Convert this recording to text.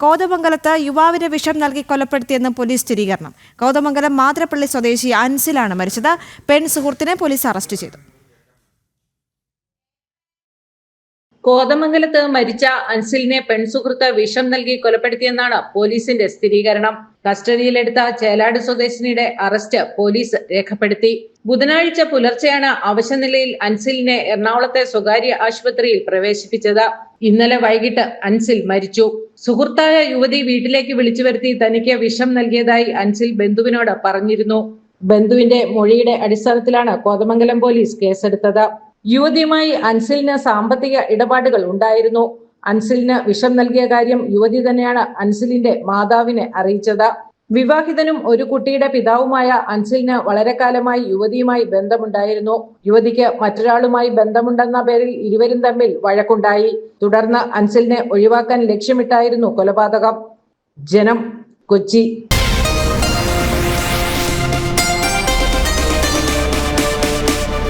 കോതമംഗലത്ത് യുവാവിന് വിഷം നൽകി കൊലപ്പെടുത്തിയെന്ന് പോലീസ് സ്ഥിരീകരണം. കോതമംഗലം മാതരപ്പള്ളി സ്വദേശി അൻസിലാണ് മരിച്ചത്. പെൺ സുഹൃത്തിനെ പോലീസ് അറസ്റ്റ് ചെയ്തു. കോതമംഗലത്ത് മരിച്ച അൻസിലിനെ പെൺസുഹൃത്ത് വിഷം നൽകി കൊലപ്പെടുത്തിയെന്നാണ് പോലീസിന്റെ സ്ഥിരീകരണം. കസ്റ്റഡിയിലെടുത്ത ചേലാട് സ്വദേശിനിയുടെ അറസ്റ്റ് പോലീസ് രേഖപ്പെടുത്തി. ബുധനാഴ്ച പുലർച്ചെയാണ് അവശനിലയിൽ അൻസിലിനെ എറണാകുളത്തെ സ്വകാര്യ ആശുപത്രിയിൽ പ്രവേശിപ്പിച്ചത്. ഇന്നലെ വൈകിട്ട് അൻസിൽ മരിച്ചു. സുഹൃത്തായ യുവതി വീട്ടിലേക്ക് വിളിച്ചു വരുത്തി തനിക്ക് വിഷം നൽകിയതായി അൻസിൽ ബന്ധുവിനോട് പറഞ്ഞിരുന്നു. ബന്ധുവിന്റെ മൊഴിയുടെ അടിസ്ഥാനത്തിലാണ് കോതമംഗലം പോലീസ് കേസെടുത്തത്. യുവതിയുമായി അൻസിലിന് സാമ്പത്തിക ഇടപാടുകൾ ഉണ്ടായിരുന്നു. അൻസിലിന് വിഷം നൽകിയ കാര്യം യുവതി തന്നെയാണ് അൻസിലിന്റെ മാതാവിനെ അറിയിച്ചത്. വിവാഹിതനും ഒരു കുട്ടിയുടെ പിതാവുമായ അൻസിലിന് വളരെ കാലമായി യുവതിയുമായി ബന്ധമുണ്ടായിരുന്നു. യുവതിക്ക് മറ്റൊരാളുമായി ബന്ധമുണ്ടെന്ന പേരിൽ ഇരുവരും തമ്മിൽ വഴക്കുണ്ടായി. തുടർന്ന് അൻസിലിനെ ഒഴിവാക്കാൻ ലക്ഷ്യമിട്ടായിരുന്നു കൊലപാതകം. ജനം, കൊച്ചി.